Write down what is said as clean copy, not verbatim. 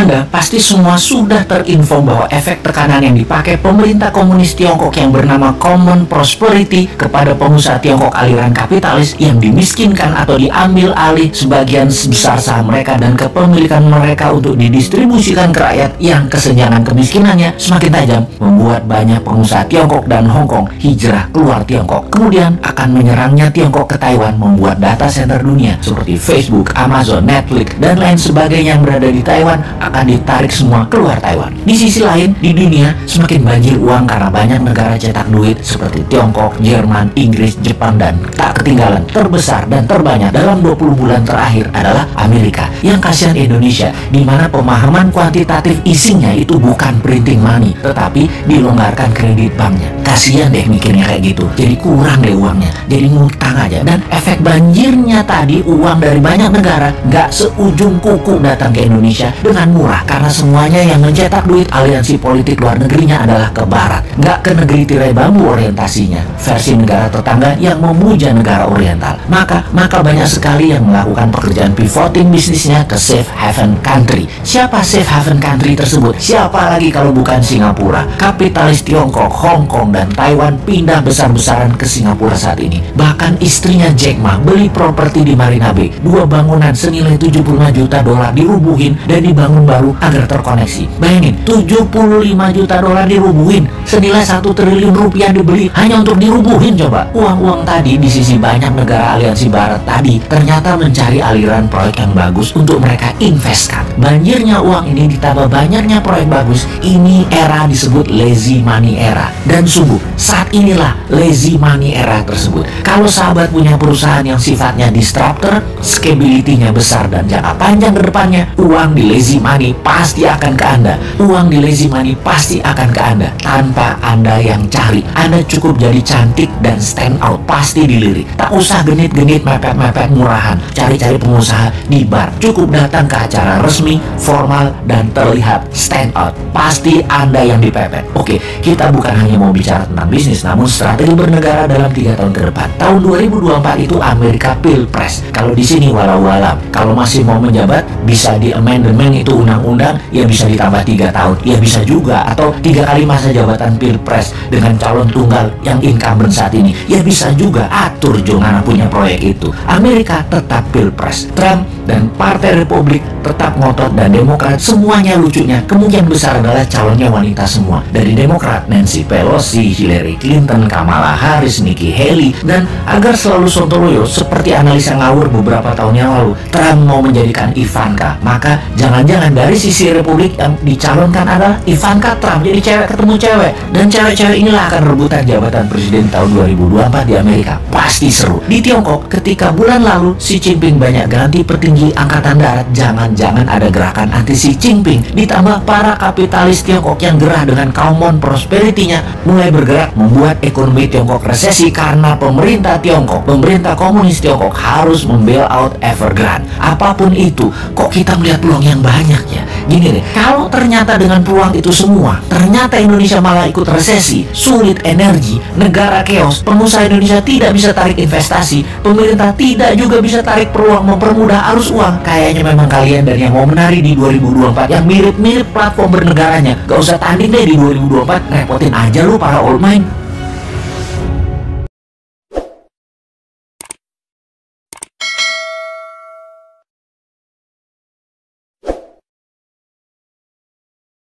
Anda pasti semua sudah terinfo bahwa efek tekanan yang dipakai pemerintah komunis Tiongkok yang bernama Common Prosperity kepada pengusaha Tiongkok aliran kapitalis yang dimiskinkan atau diambil alih sebagian besar saham mereka dan kepemilikan mereka untuk didistribusikan ke rakyat yang kesenjangan kemiskinannya semakin tajam, membuat banyak pengusaha Tiongkok dan Hong Kong hijrah keluar Tiongkok. Kemudian akan menyerangnya Tiongkok ke Taiwan, membuat data center dunia seperti Facebook, Amazon, Netflix, dan lain sebagainya yang berada di Taiwan akan ditarik semua keluar Taiwan. Di sisi lain, di dunia semakin banjir uang karena banyak negara cetak duit seperti Tiongkok, Jerman, Inggris, Jepang, dan tak ketinggalan terbesar dan terbanyak dalam 20 bulan terakhir adalah Amerika. Yang kasihan Indonesia, di mana pemahaman kuantitatif isinya itu bukan printing money, tetapi dilonggarkan kredit banknya. Kasihan deh mikirnya kayak gitu, jadi kurang deh uangnya, jadi ngutang aja. Dan efek banjirnya tadi, uang dari banyak negara nggak seujung kuku datang ke Indonesia dengan murah, karena semuanya yang mencetak duit aliansi politik luar negerinya adalah ke barat, nggak ke negeri tirai bambu orientasinya, versi negara tetangga yang memuja negara oriental. Maka banyak sekali yang melakukan pekerjaan pivoting bisnisnya ke safe haven country. Siapa safe haven country tersebut? Siapa lagi kalau bukan Singapura? Kapitalis Tiongkok, Hong Kong, dan Taiwan pindah besar-besaran ke Singapura saat ini. Bahkan istrinya Jack Ma beli properti di Marina Bay, 2 bangunan senilai 75 juta dolar dirubuhin dan dibangun baru agar terkoneksi. Bayangin, 75 juta dolar dirubuhin, senilai 1 triliun rupiah dibeli hanya untuk dirubuhin. Coba, uang-uang tadi di sisi banyak negara aliansi barat tadi ternyata mencari aliran proyek yang bagus untuk mereka investkan. Banjirnya uang ini ditambah banyaknya proyek bagus, ini era disebut lazy money era. Dan sungguh, saat inilah lazy money era tersebut. Kalau sahabat punya perusahaan yang sifatnya disruptor, scalability-nya besar dan jangka panjang ke depannya, uang di lazy money pasti akan ke Anda. Uang di lazy money pasti akan ke Anda tanpa Anda yang cari. Anda cukup jadi cantik dan stand out, pasti dilirik. Tak usah genit-genit mepet-mepet murahan, cari-cari pengusaha di bar. Cukup datang ke acara resmi, formal, dan terlihat stand out. Pasti Anda yang dipepet. Oke, kita bukan hanya mau bicara tentang bisnis, namun strategi bernegara dalam 3 tahun ke depan. Tahun 2024 itu Amerika Pilpres. Kalau di sini walau-walam, kalau masih mau menjabat, bisa di amendement itu undang-undang, ya bisa ditambah 3 tahun, ya bisa juga, atau 3 kali masa jabatan Pilpres dengan calon tunggal yang incumbent saat ini, ya bisa juga. Atur jangan punya proyek itu. Amerika tetap Pilpres. Trump dan Partai Republik tetap ngotot, dan Demokrat semuanya lucunya kemungkinan besar adalah calonnya wanita semua. Dari Demokrat, Nancy Pelosi, Hillary Clinton, Kamala Harris, Nikki Haley. Dan agar selalu sontoloyo seperti analisa ngawur beberapa tahun yang lalu, Trump mau menjadikan Ivanka. Maka jangan-jangan dari sisi Republik yang dicalonkan adalah Ivanka Trump, jadi cewek ketemu cewek. Dan cewek-cewek inilah akan rebutan jabatan presiden tahun 2024 di Amerika. Pasti seru. Di Tiongkok, ketika bulan lalu Xi Jinping banyak ganti petinggi angkatan darat, jangan-jangan ada gerakan anti Xi Jinping. Ditambah para kapitalis Tiongkok yang gerah dengan Common Prosperity-nya mulai bergerak membuat ekonomi Tiongkok resesi karena pemerintah Tiongkok, pemerintah komunis Tiongkok harus membail out Evergrande. Apapun itu, kok kita melihat peluang yang banyak ya? Gini deh, kalau ternyata dengan peluang itu semua, ternyata Indonesia malah ikut resesi, sulit energi, negara chaos, pengusaha Indonesia tidak bisa tarik investasi, pemerintah tidak juga bisa tarik peluang mempermudah arus uang. Kayaknya memang kalian dari yang mau menari di 2024 yang mirip-mirip platform bernegaranya, gak usah tanding deh di 2024, repotin aja lu para old mind.